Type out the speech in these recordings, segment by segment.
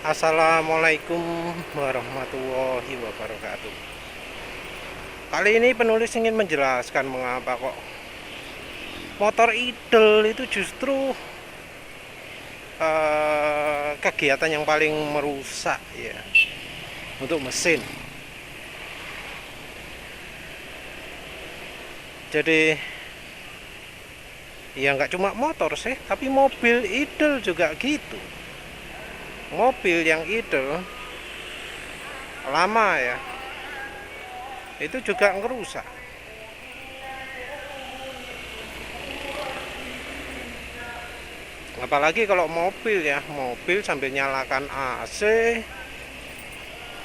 Assalamualaikum warahmatullahi wabarakatuh. Kali ini penulis ingin menjelaskan mengapa kok motor idle itu justru kegiatan yang paling merusak ya untuk mesin. Jadi ya nggak cuma motor sih, tapi mobil idle juga gitu. Mobil yang idle lama ya, itu juga ngerusak. Apalagi kalau mobil ya, mobil sambil nyalakan AC,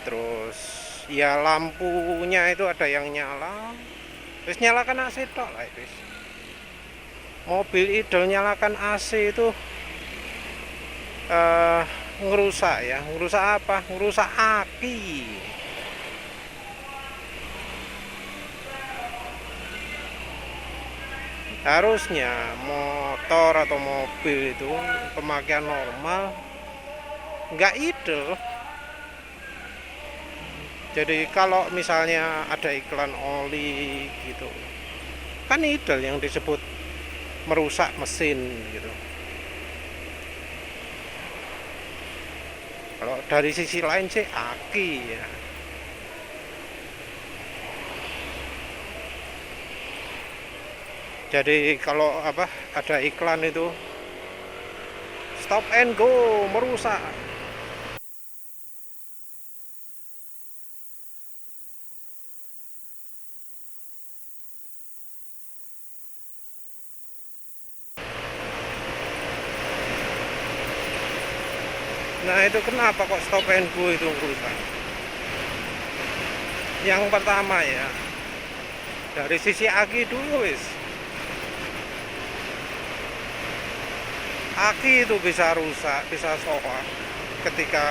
terus ya lampunya itu ada yang nyala, terus nyalakan AC tok lah itu. Mobil idle nyalakan AC itu eh, ngerusak ya. Ngerusak apa? Ngerusak aki. Harusnya motor atau mobil itu pemakaian normal nggak idle. Jadi kalau misalnya ada iklan oli gitu, kan idle yang disebut merusak mesin gitu. Kalau dari sisi lain sih aki ya. Jadi kalau ada iklan itu stop and go merusak. Nah itu kenapa kok stop and go itu merusak? Yang pertama ya, dari sisi aki dulu wis. Aki itu bisa rusak, bisa soak ketika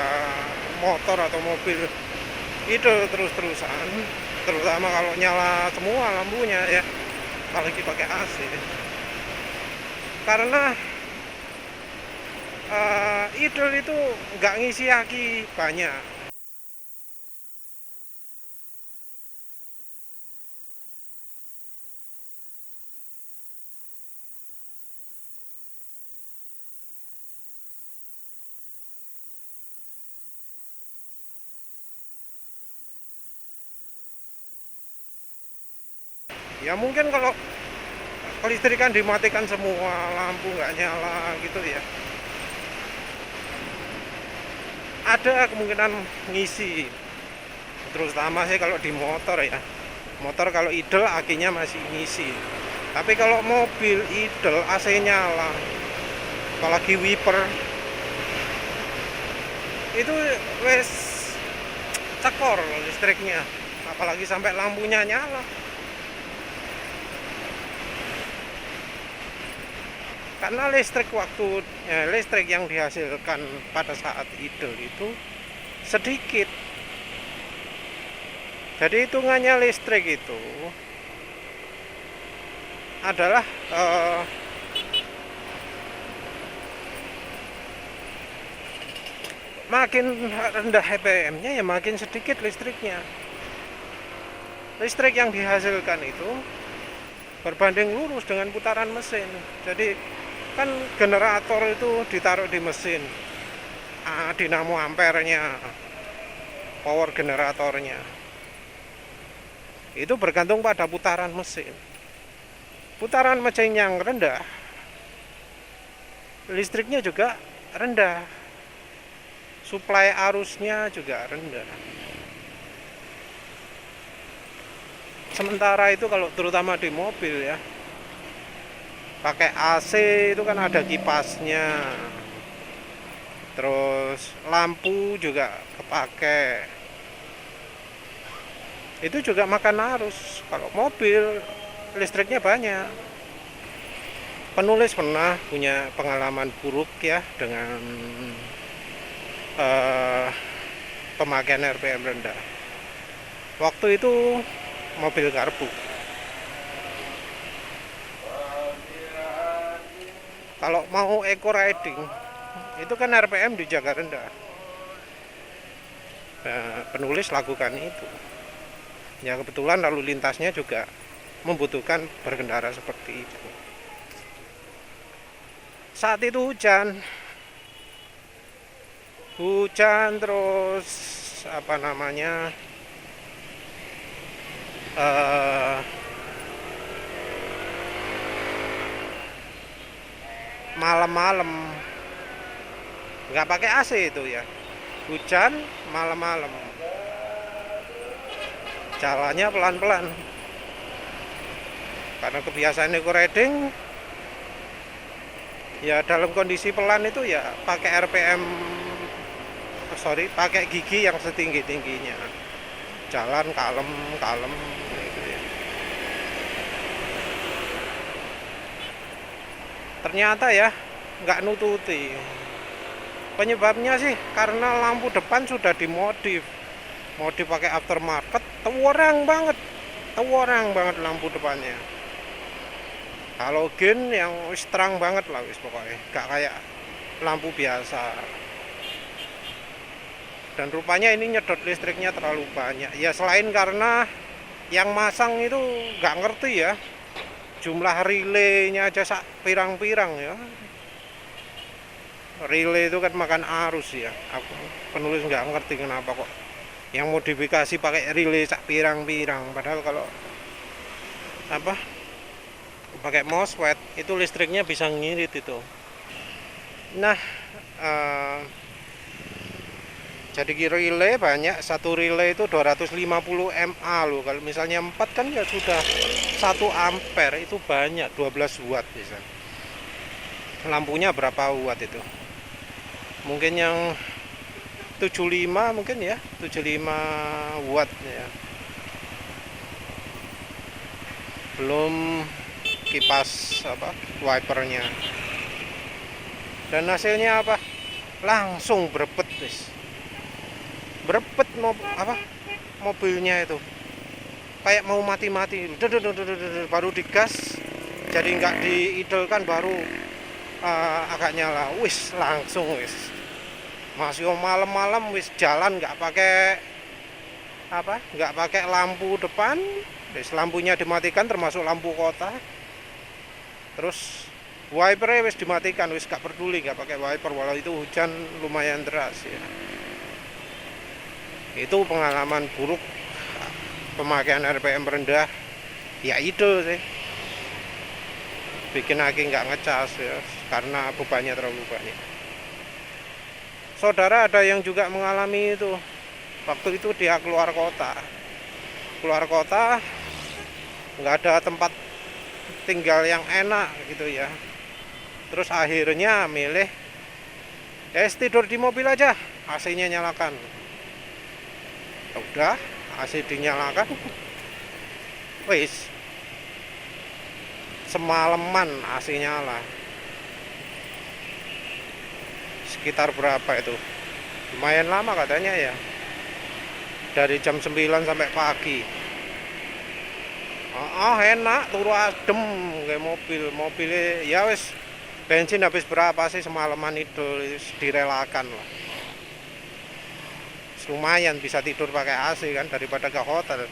motor atau mobil itu terus-terusan, terutama kalau nyala semua lampunya ya, apalagi pakai AC. Karena idle itu nggak ngisi aki banyak. Ya mungkin kalau kelistrikan dimatikan semua, lampu nggak nyala gitu ya, ada kemungkinan ngisi. Terutama sih kalau di motor ya, motor kalau idle akinya masih ngisi. Tapi kalau mobil idle AC nyala, apalagi wiper, itu wes cekor listriknya, apalagi sampai lampunya nyala. Karena listrik yang dihasilkan pada saat idle itu sedikit. Jadi hitungannya listrik itu adalah makin rendah HPM-nya ya makin sedikit listriknya. Listrik yang dihasilkan itu berbanding lurus dengan putaran mesin. Jadi kan generator itu ditaruh di mesin, dinamo ampernya, power generatornya itu bergantung pada putaran mesin. Putaran mesin yang rendah, listriknya juga rendah, suplai arusnya juga rendah. Sementara itu kalau terutama di mobil ya, pakai AC itu kan ada kipasnya, terus lampu juga kepake, itu juga makan arus. Kalau mobil listriknya banyak. Penulis pernah punya pengalaman buruk ya dengan pemakaian RPM rendah. Waktu itu mobil karbu, kalau mau eco riding itu kan RPM dijaga rendah. penulis lakukan itu. Ya kebetulan lalu lintasnya juga membutuhkan berkendara seperti itu. Saat itu hujan terus apa namanya, malam-malam nggak pakai AC itu ya, hujan malam-malam, jalannya pelan-pelan karena kebiasaan eco riding ya. Dalam kondisi pelan itu ya pakai RPM, pakai gigi yang setinggi-tingginya, jalan kalem gitu ya. Ternyata ya nggak nututi. Penyebabnya sih karena lampu depan sudah dimodif pakai aftermarket, terang banget lampu depannya. Halogen yang wis terang banget lah wis, pokoknya gak kayak lampu biasa. Dan rupanya ini nyedot listriknya terlalu banyak. Ya selain karena yang masang itu gak ngerti ya, jumlah relaynya aja sak pirang-pirang ya. Relay itu kan makan arus ya. Aku penulis nggak ngerti kenapa kok yang modifikasi pakai relay sak pirang-pirang. Padahal kalau pakai MOSFET itu listriknya bisa ngirit itu. Nah, jadi relay banyak, satu relay itu 250 mA loh. Kalau misalnya 4 kan ya sudah 1 ampere, itu banyak, 12 watt bisa. Lampunya berapa watt itu? Mungkin yang 75 mungkin ya, 75 watt ya. Belum kipas wipernya. Dan hasilnya apa? Langsung berebet guys. Berebet mobilnya itu. Kayak mau mati-mati. Baru digas, jadi nggak diidlekan baru agak nyala. Langsung masih malam-malam jalan nggak pakai lampu depan, lampunya dimatikan termasuk lampu kota. Terus wipernya dimatikan, nggak peduli, nggak pakai wiper walau itu hujan lumayan deras ya. Itu pengalaman buruk pemakaian RPM rendah ya, itu sih bikin aki nggak ngecas ya, karena bebannya terlalu banyak. Saudara ada yang juga mengalami itu. Waktu itu dia keluar kota nggak ada tempat tinggal yang enak gitu ya. Terus akhirnya milih tidur di mobil aja, AC-nya nyalakan. Udah AC dinyalakan, semalaman AC nyala. Sekitar berapa itu? Lumayan lama katanya ya. Dari jam 9 sampai pagi. Enak, turu adem kayak mobilnya ya wis. Bensin habis berapa sih semalaman itu direlakan lah. Lumayan bisa tidur pakai AC kan daripada ke hotel.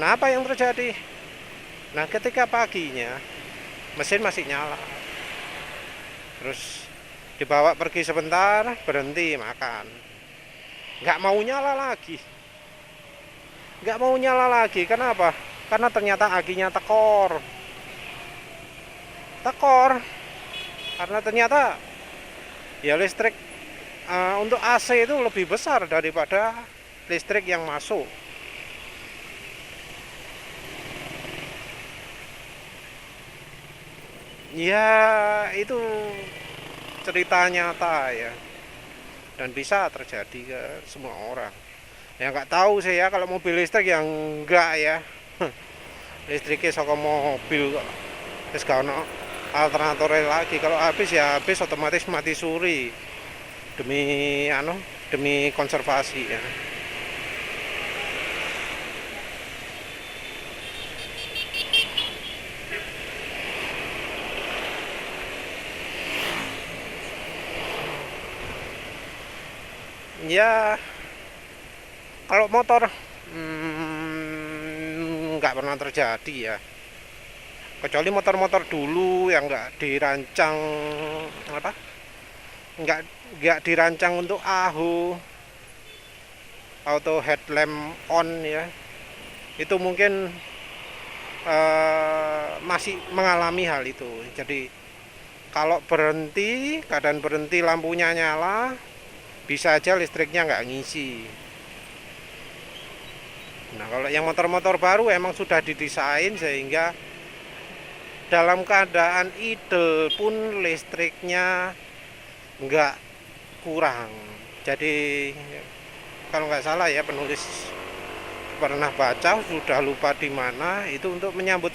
Nah, apa yang terjadi? Nah, ketika paginya mesin masih nyala. Terus dibawa pergi sebentar, berhenti makan. Nggak mau nyala lagi. Kenapa? Karena ternyata akinya tekor. Karena ternyata ya listrik untuk AC itu lebih besar daripada listrik yang masuk. Ya itu cerita nyata ya, dan bisa terjadi ke semua orang. Ya nggak tahu sih ya kalau mobil listrik yang enggak ya. Listriknya saka mobil kok. Terus gak ono alternatornya lagi. Kalau habis ya habis, otomatis mati suri. Demi konservasi ya. Ya kalau motor nggak pernah terjadi ya, kecuali motor-motor dulu yang nggak dirancang apa, nggak nggak dirancang untuk auto headlamp on ya, itu mungkin masih mengalami hal itu. Jadi kalau berhenti, keadaan berhenti lampunya nyala, bisa aja listriknya nggak ngisi. Nah kalau yang motor-motor baru emang sudah didesain sehingga dalam keadaan idle pun listriknya nggak kurang. Jadi kalau nggak salah ya, penulis pernah baca, sudah lupa di mana, itu untuk menyambut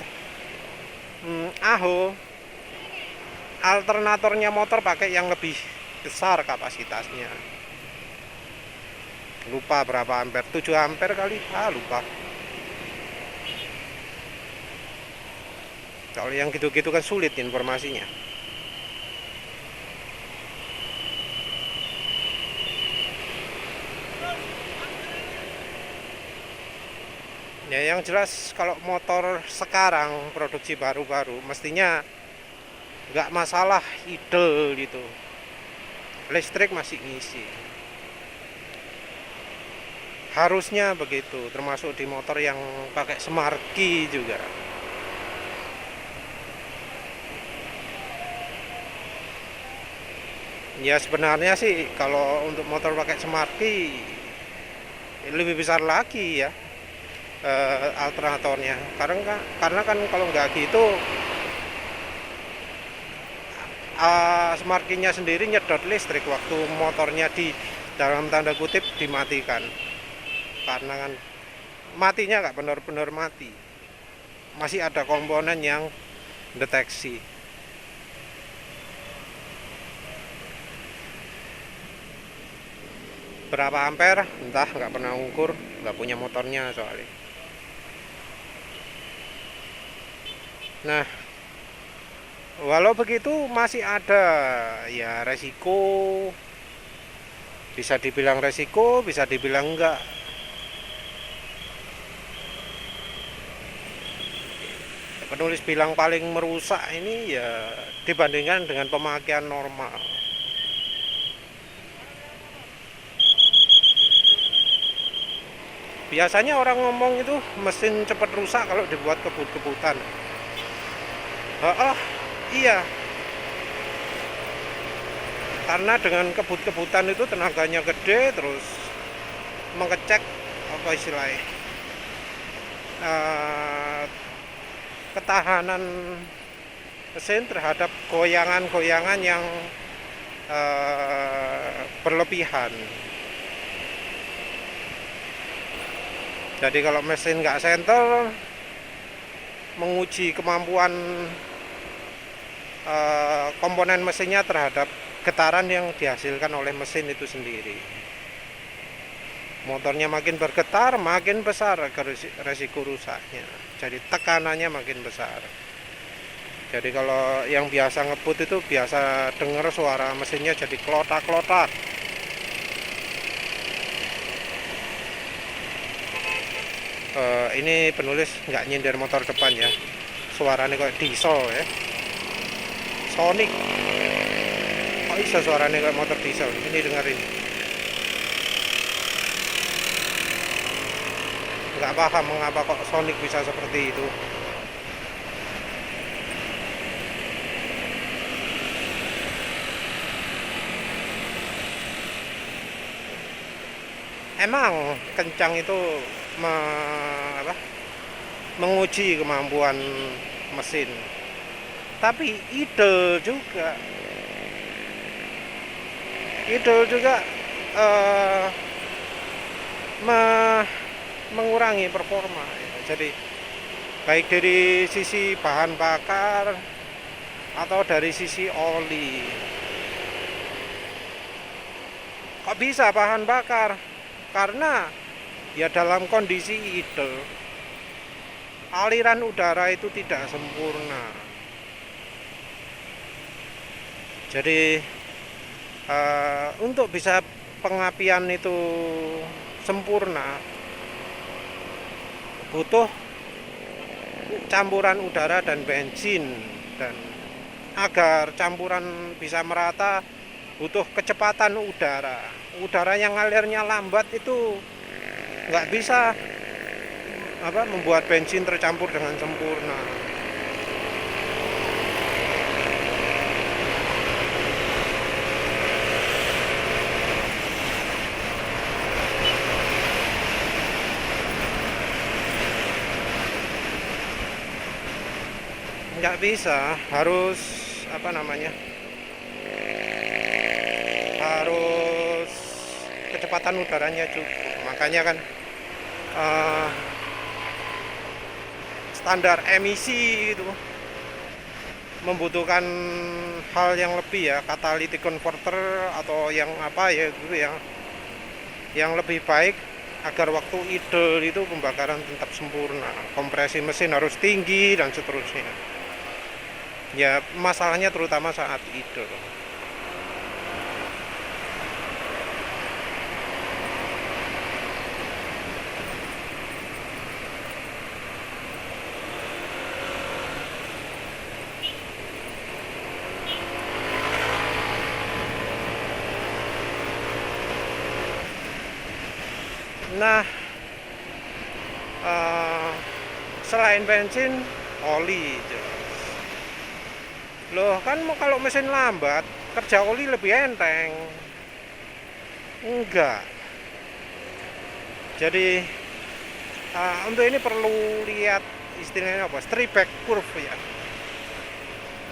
AHO, alternatornya motor pakai yang lebih besar kapasitasnya. Lupa berapa ampere, 7 ampere kali, lupa. Kalau yang gitu-gitu kan sulit informasinya. Ya yang jelas kalau motor sekarang produksi baru-baru mestinya nggak masalah idle gitu, listrik masih ngisi, harusnya begitu, termasuk di motor yang pakai smart key juga. Ya sebenarnya sih kalau untuk motor pakai smart key lebih besar lagi ya, alternatornya, karena kan kalau nggak gitu smart key-nya sendiri nyedot listrik waktu motornya di dalam tanda kutip dimatikan, karena kan matinya nggak benar-benar mati, masih ada komponen yang deteksi. Berapa ampere entah, nggak pernah ukur, nggak punya motornya soalnya. Nah walau begitu masih ada ya resiko, bisa dibilang resiko, bisa dibilang enggak. Penulis bilang paling merusak ini ya dibandingkan dengan pemakaian normal. Biasanya orang ngomong itu mesin cepat rusak kalau dibuat kebut-kebutan. Iya, karena dengan kebut-kebutan itu tenaganya gede, terus mengecek apa istilahnya, ketahanan mesin terhadap goyangan-goyangan yang berlebihan. Jadi kalau mesin nggak senter, menguji kemampuan komponen mesinnya terhadap getaran yang dihasilkan oleh mesin itu sendiri. Motornya makin bergetar, makin besar resiko rusaknya. Jadi tekanannya makin besar. Jadi kalau yang biasa ngebut itu biasa dengar suara mesinnya jadi klotak-klotak. Ini penulis nggak nyindir motor depan ya, suaranya kayak diesel ya, Sonic. Kok bisa suaranya kayak motor diesel? Ini dengerin. Nggak paham mengapa kok Sonic bisa seperti itu. Emang kencang itu menguji kemampuan mesin, tapi idle juga mengurangi performa. Jadi baik dari sisi bahan bakar atau dari sisi oli. Kok bisa bahan bakar? Karena ya dalam kondisi idle, aliran udara itu tidak sempurna. Jadi untuk bisa pengapian itu sempurna, butuh campuran udara dan bensin, dan agar campuran bisa merata butuh kecepatan udara yang ngalirnya lambat itu nggak bisa membuat bensin tercampur dengan sempurna. Nggak bisa, harus harus kecepatan udaranya cukup. Makanya kan standar emisi itu membutuhkan hal yang lebih ya, catalytic converter atau yang gitu ya, yang lebih baik agar waktu idle itu pembakaran tetap sempurna. Kompresi mesin harus tinggi dan seterusnya. Ya, masalahnya terutama saat idle. Nah, selain bensin, oli. Loh kan kalau mesin lambat, kerja oli lebih enteng. Enggak. Jadi untuk ini perlu lihat istilahnya apa? Strieback curve ya.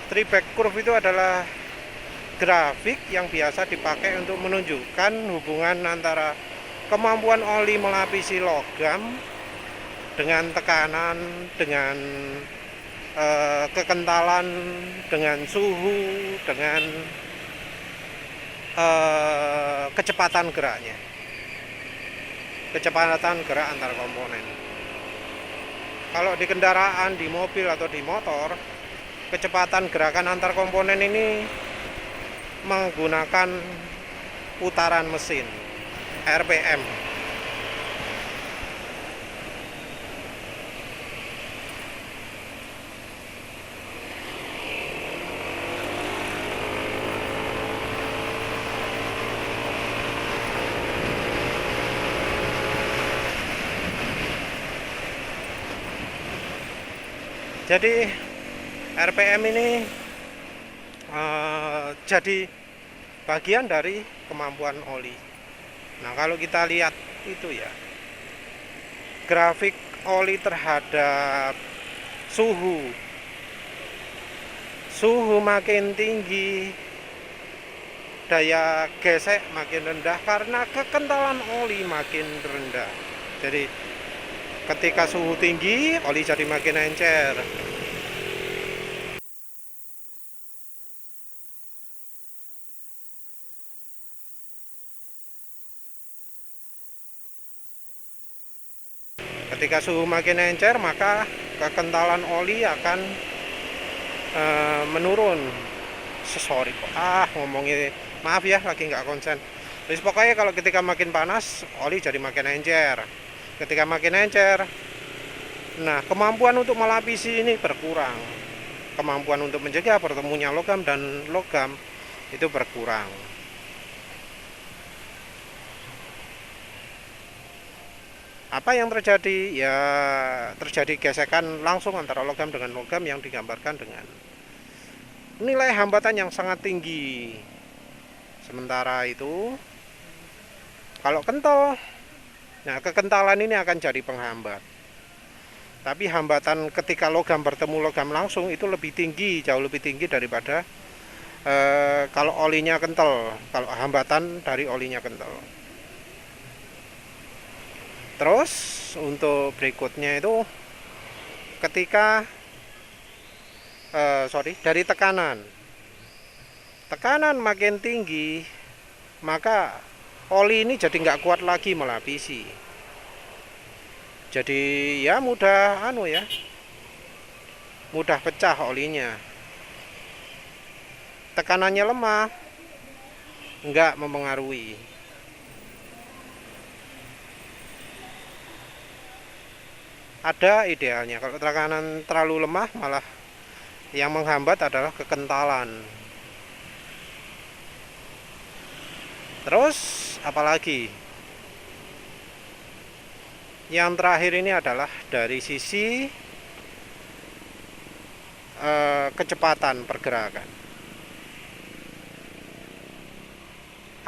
Strieback curve itu adalah grafik yang biasa dipakai untuk menunjukkan hubungan antara kemampuan oli melapisi logam dengan tekanan, dengan kekentalan, dengan suhu, dengan kecepatan geraknya, kecepatan gerak antar komponen. Kalau di kendaraan, di mobil atau di motor, kecepatan gerakan antar komponen ini menggunakan putaran mesin, RPM. Jadi RPM ini jadi bagian dari kemampuan oli. Nah, kalau kita lihat itu ya, grafik oli terhadap suhu makin tinggi, daya gesek makin rendah karena kekentalan oli makin rendah. Jadi ketika suhu tinggi, oli jadi makin encer. Ketika suhu makin encer, maka kekentalan oli akan menurun. Maaf ya, lagi nggak konsen. Terus pokoknya kalau ketika makin panas, oli jadi makin encer. Ketika makin encer, nah kemampuan untuk melapisi ini berkurang. Kemampuan untuk mencegah bertemunya logam dan logam itu berkurang. Apa yang terjadi? Ya terjadi gesekan langsung antara logam dengan logam yang digambarkan dengan nilai hambatan yang sangat tinggi. Sementara itu kalau kental, nah kekentalan ini akan jadi penghambat. Tapi hambatan ketika logam bertemu logam langsung itu lebih tinggi, jauh lebih tinggi daripada kalau olinya kental, kalau hambatan dari olinya kental. Terus untuk berikutnya itu ketika dari tekanan makin tinggi, maka oli ini jadi nggak kuat lagi melapisi. Jadi ya mudah pecah olinya. Tekanannya lemah, nggak mempengaruhi. ada idealnya. Kalau tekanan terlalu lemah malah yang menghambat adalah kekentalan. Terus apalagi? Yang terakhir ini adalah dari sisi kecepatan pergerakan.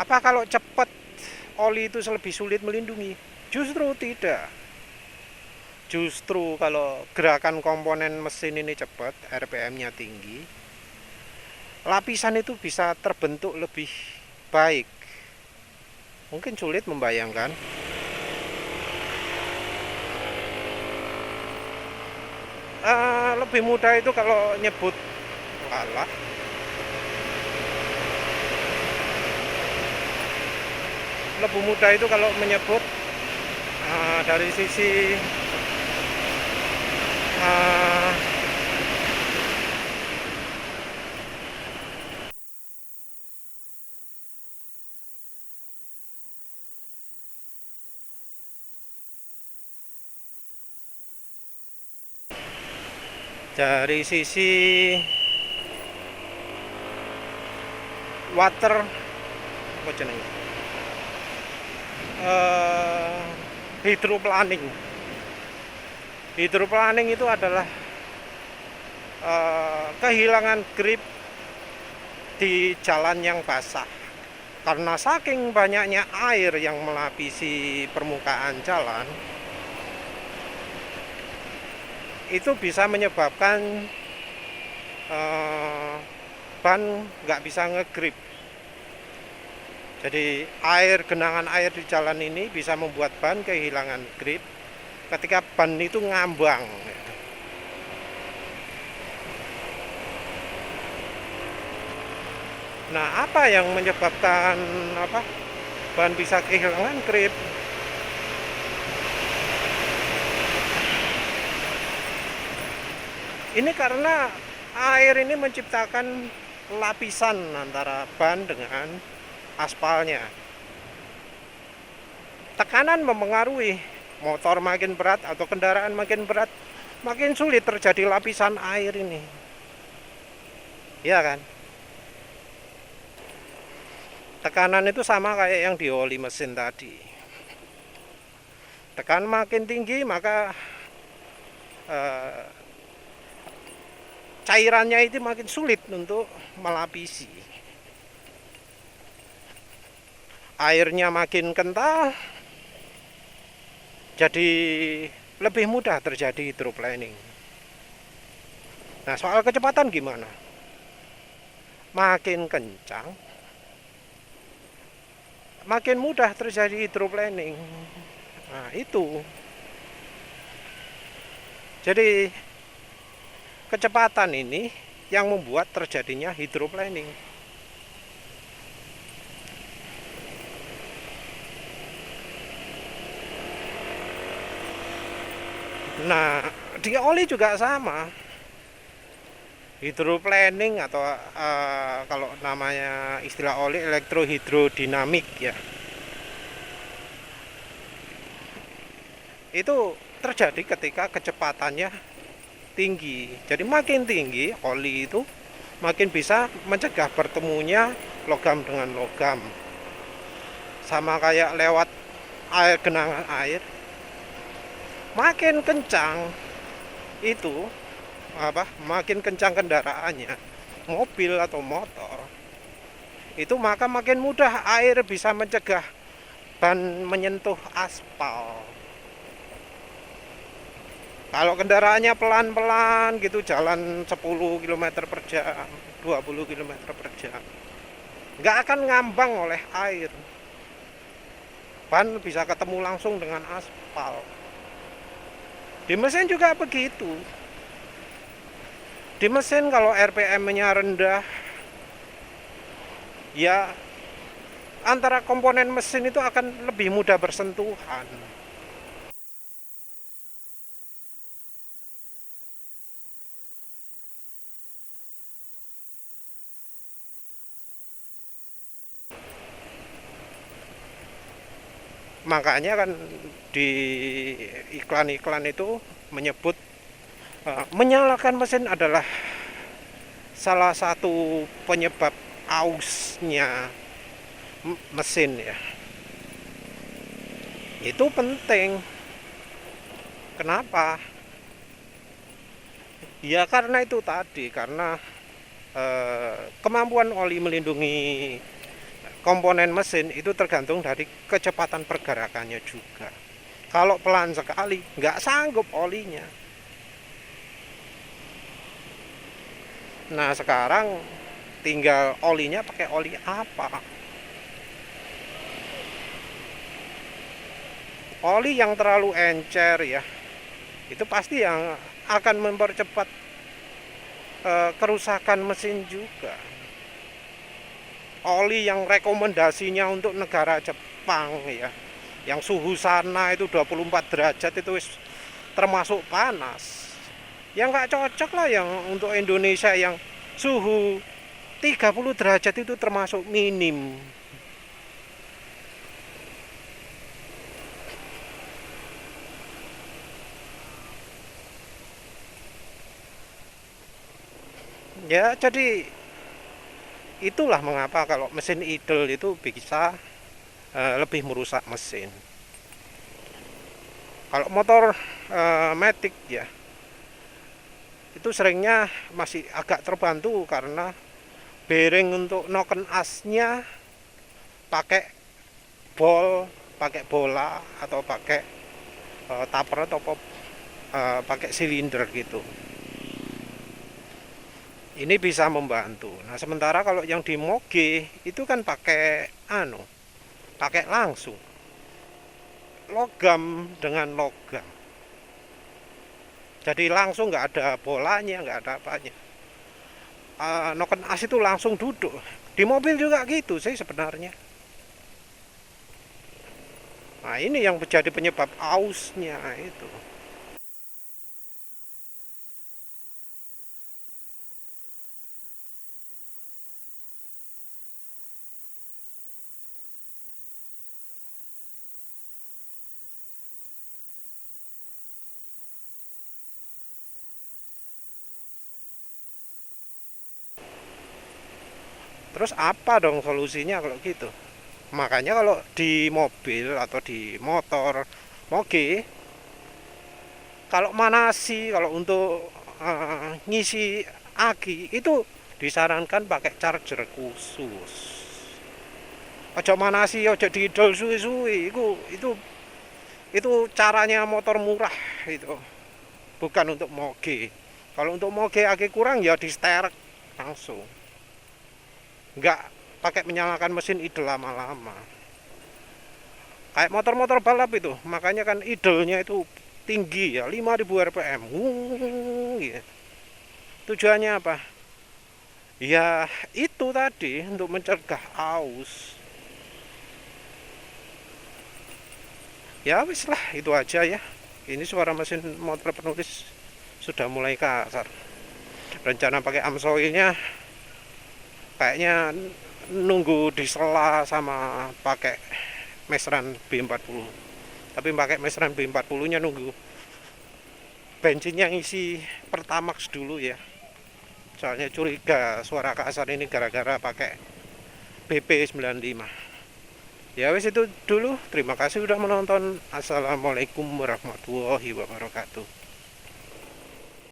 Apa kalau cepat oli itu lebih sulit melindungi? Justru tidak. Justru kalau gerakan komponen mesin ini cepat, RPM-nya tinggi, lapisan itu bisa terbentuk lebih baik. Mungkin sulit membayangkan. Lebih mudah itu kalau nyebut alah. Lebih mudah itu kalau menyebut dari sisi water apa jenenge, hydroplaning. Hydroplaning itu adalah kehilangan grip di jalan yang basah karena saking banyaknya air yang melapisi permukaan jalan. Itu bisa menyebabkan ban nggak bisa ngegrip. Jadi genangan air di jalan ini bisa membuat ban kehilangan grip ketika ban itu ngambang. Nah, apa yang menyebabkan ban bisa kehilangan grip? Ini karena air ini menciptakan lapisan antara ban dengan aspalnya. Tekanan mempengaruhi. Motor makin berat atau kendaraan makin berat, makin sulit terjadi lapisan air ini. Iya kan? Tekanan itu sama kayak yang di oli mesin tadi. Tekanan makin tinggi maka cairannya itu makin sulit untuk melapisi. Airnya makin kental, jadi lebih mudah terjadi hydroplaning. Nah, soal kecepatan gimana? Makin kencang, makin mudah terjadi hydroplaning. Nah, itu. Jadi kecepatan ini yang membuat terjadinya hydroplaning. Nah, di oli juga sama. Hydroplaning atau kalau namanya istilah oli elektrohidrodinamik ya. Itu terjadi ketika kecepatannya tinggi. Jadi makin tinggi oli itu makin bisa mencegah bertemunya logam dengan logam. Sama kayak lewat genangan air. Makin kencang itu makin kencang kendaraannya, mobil atau motor, itu maka makin mudah air bisa mencegah ban menyentuh aspal. Kalau kendaraannya pelan-pelan gitu, jalan 10 km per jam, 20 km per jam, nggak akan ngambang oleh air. Ban bisa ketemu langsung dengan aspal. Di mesin juga begitu. Di mesin kalau RPM-nya rendah, ya antara komponen mesin itu akan lebih mudah bersentuhan. Makanya kan di iklan-iklan itu menyebut menyalakan mesin adalah salah satu penyebab ausnya mesin ya. Itu penting. Kenapa? Ya karena itu tadi, karena kemampuan oli melindungi komponen mesin itu tergantung dari kecepatan pergerakannya juga. Kalau pelan sekali, nggak sanggup olinya. Nah sekarang tinggal olinya pakai oli apa? Oli yang terlalu encer ya, itu pasti yang akan mempercepat kerusakan mesin juga. Oli yang rekomendasinya untuk negara Jepang ya, yang suhu sana itu 24 derajat itu termasuk panas. Yang nggak cocok lah yang untuk Indonesia yang suhu 30 derajat itu termasuk minim. Ya jadi itulah mengapa kalau mesin idle itu bisa lebih merusak mesin. Kalau motor matic ya itu seringnya masih agak terbantu karena bearing untuk noken asnya pakai pakai bola atau pakai taper atau pakai silinder gitu. Ini bisa membantu. Nah sementara kalau yang di moge itu kan pakai pakai langsung logam dengan logam. Jadi langsung nggak ada bolanya, nggak ada apanya. Noken as itu langsung duduk. Di mobil juga gitu sih sebenarnya. Nah ini yang menjadi penyebab ausnya itu. Terus apa dong solusinya kalau gitu? Makanya kalau di mobil atau di motor moge, kalau manasi, kalau untuk ngisi aki itu disarankan pakai charger khusus. Ojo manasi, ojo diidol suwi-suwi. Itu caranya motor murah itu. Bukan untuk moge. Kalau untuk moge aki kurang ya di sterek langsung. Nggak pakai menyalakan mesin idle lama-lama. Kayak motor-motor balap itu, makanya kan idle-nya itu tinggi ya, 5000 rpm. Gitu. Tujuannya apa? Ya itu tadi untuk mencegah aus. Ya wis lah, itu aja ya. Ini suara mesin motor penulis sudah mulai kasar. Rencana pakai amsoilnya kayaknya nunggu disela sama pakai Mesran B40. Tapi pakai Mesran B40 nya nunggu bensinnya ngisi Pertamax dulu ya. Soalnya curiga suara kasar ini gara-gara pakai BP95. Ya wis itu dulu. Terima kasih sudah menonton. Assalamualaikum warahmatullahi wabarakatuh.